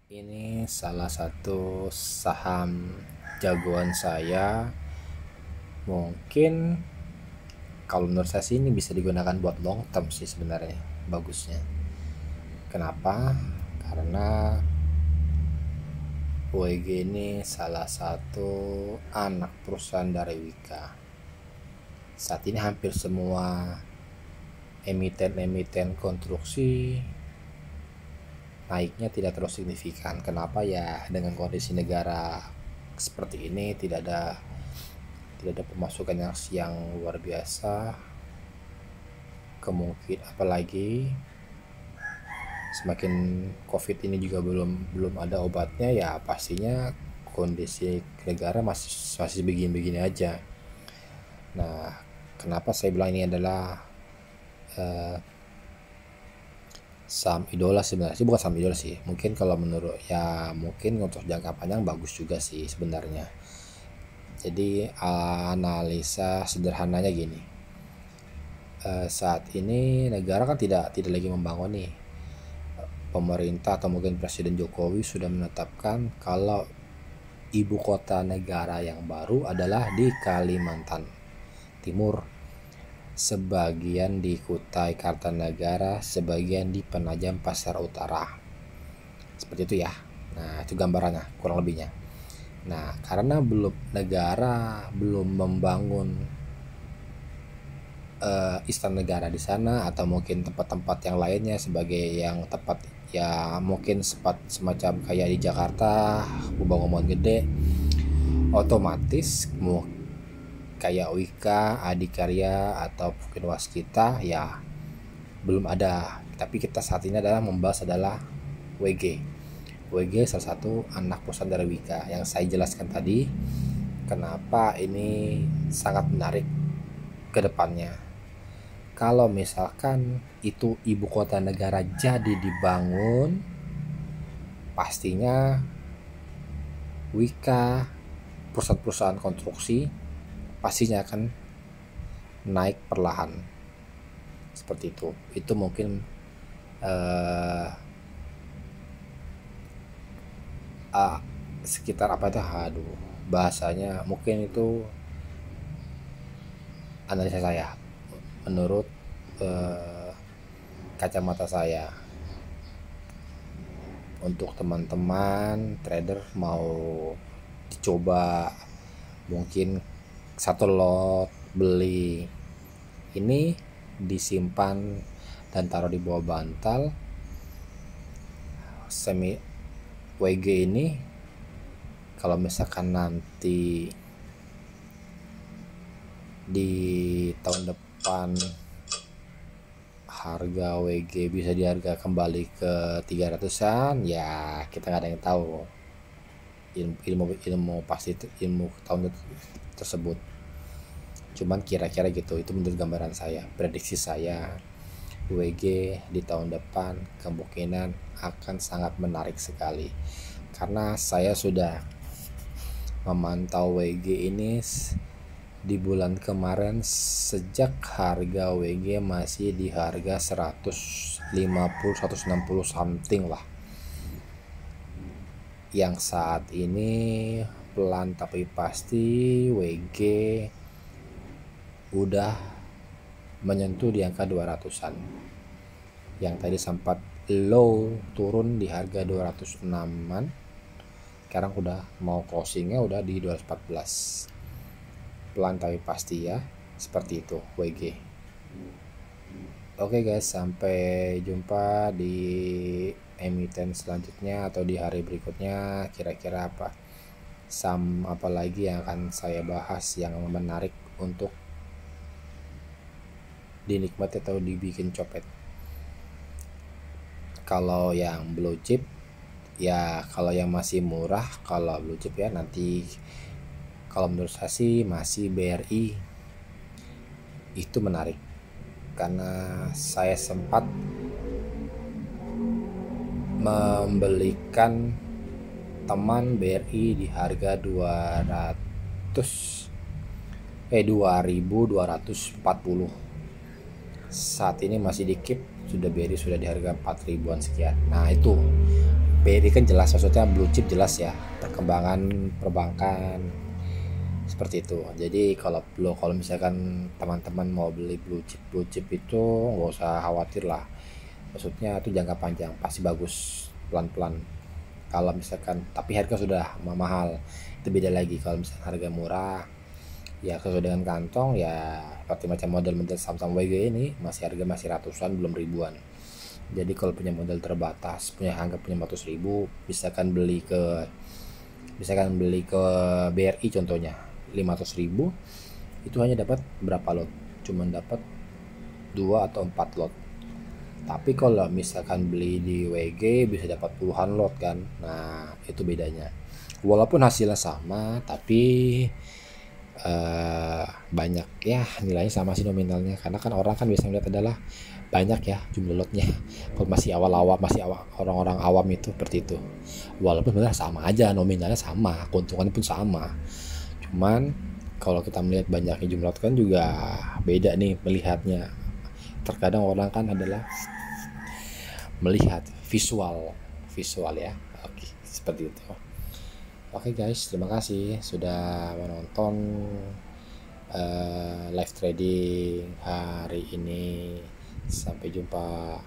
Ini salah satu saham jagoan saya. Mungkin kalau menurut saya sih ini bisa digunakan buat long term sih sebenarnya bagusnya. Kenapa? Karena WG ini salah satu anak perusahaan dari Wika. Saat ini hampir semua emiten-emiten konstruksi naiknya tidak terlalu signifikan. Kenapa ya? Dengan kondisi negara seperti ini tidak ada pemasukan yang luar biasa. Kemungkinan apalagi semakin COVID ini juga belum ada obatnya, ya pastinya kondisi negara masih begini-begini aja. Nah, kenapa saya bilang ini adalah saham idola? Sebenarnya sih bukan saham idola sih, mungkin kalau menurut ya mungkin untuk jangka panjang bagus juga sih sebenarnya. Jadi analisa sederhananya gini, saat ini negara kan tidak lagi membangun nih. Pemerintah atau mungkin Presiden Jokowi sudah menetapkan kalau ibu kota negara yang baru adalah di Kalimantan Timur, sebagian di Kutai Kartanegara, sebagian di Penajam Pasar Utara. Seperti itu ya. Nah, itu gambarannya kurang lebihnya. Nah, karena negara belum membangun istana negara di sana atau mungkin tempat-tempat yang lainnya sebagai yang tepat ya, mungkin semacam kayak di Jakarta bangunan gede, otomatis kayak Wika, Adikarya atau mungkin Waskita ya belum ada. Tapi kita saat ini membahas adalah WG. WG salah satu anak perusahaan dari Wika yang saya jelaskan tadi. Kenapa ini sangat menarik ke depannya? Kalau misalkan itu ibu kota negara jadi dibangun, pastinya Wika, perusahaan-perusahaan konstruksi pastinya akan naik perlahan. Seperti itu. Itu mungkin sekitar apa itu? Bahasanya mungkin itu analisa saya menurut kacamata saya. Untuk teman-teman trader mau dicoba mungkin satu lot beli, ini disimpan dan taruh di bawah bantal. WG ini kalau misalkan nanti di tahun depan harga WG bisa diharga kembali ke 300-an, ya kita nggak ada yang tahu ilmu pasti ilmu tahun tersebut. Cuman kira-kira gitu, itu menurut gambaran saya, prediksi saya. WG di tahun depan kemungkinan akan sangat menarik sekali karena saya sudah memantau WG ini di bulan kemarin sejak harga WG masih di harga 150 160 something lah, yang saat ini pelan tapi pasti WG udah menyentuh di angka 200-an. Yang tadi sempat low turun di harga 206-an, sekarang udah mau closingnya udah di 214. Pelan tapi pasti ya, seperti itu WG. Oke guys, sampai jumpa di emiten selanjutnya atau di hari berikutnya. Kira-kira apa saham apa lagi yang akan saya bahas yang menarik untuk dinikmati atau dibikin copet. Kalau yang blue chip ya, kalau yang masih murah, kalau blue chip ya nanti kalau menurut saya sih masih BRI itu menarik karena saya sempat membelikan teman BRI di harga 2240. Saat ini masih di keep, BRI sudah di harga 4000-an sekian. Nah, itu BRI kan jelas, maksudnya blue chip jelas ya, perkembangan perbankan seperti itu. Jadi kalau misalkan teman-teman mau beli blue chip itu nggak usah khawatir lah, maksudnya itu jangka panjang pasti bagus, pelan-pelan. Kalau misalkan tapi harga sudah mahal, itu beda lagi. Kalau misalkan harga murah ya sesuai dengan kantong ya, seperti macam model-model Samsung WG ini masih ratusan belum ribuan. Jadi kalau punya modal terbatas, punya 100.000, misalkan beli ke BRI contohnya 500.000, itu hanya dapat berapa lot, cuman dapat 2 atau 4 lot. Tapi kalau misalkan beli di WG bisa dapat puluhan lot kan. Nah itu bedanya, walaupun hasilnya sama tapi banyak ya, nilainya sama sih nominalnya, karena kan orang kan biasa melihat adalah banyak ya jumlah lotnya. Kalau masih awal orang-orang awam itu seperti itu, walaupun sebenarnya sama aja, nominalnya sama, keuntungannya pun sama. Cuman kalau kita melihat banyaknya jumlah lot kan juga beda nih melihatnya. Terkadang orang kan adalah melihat visual visual ya. Oke, seperti itu. Oke guys, terima kasih sudah menonton live trading hari ini. Sampai jumpa.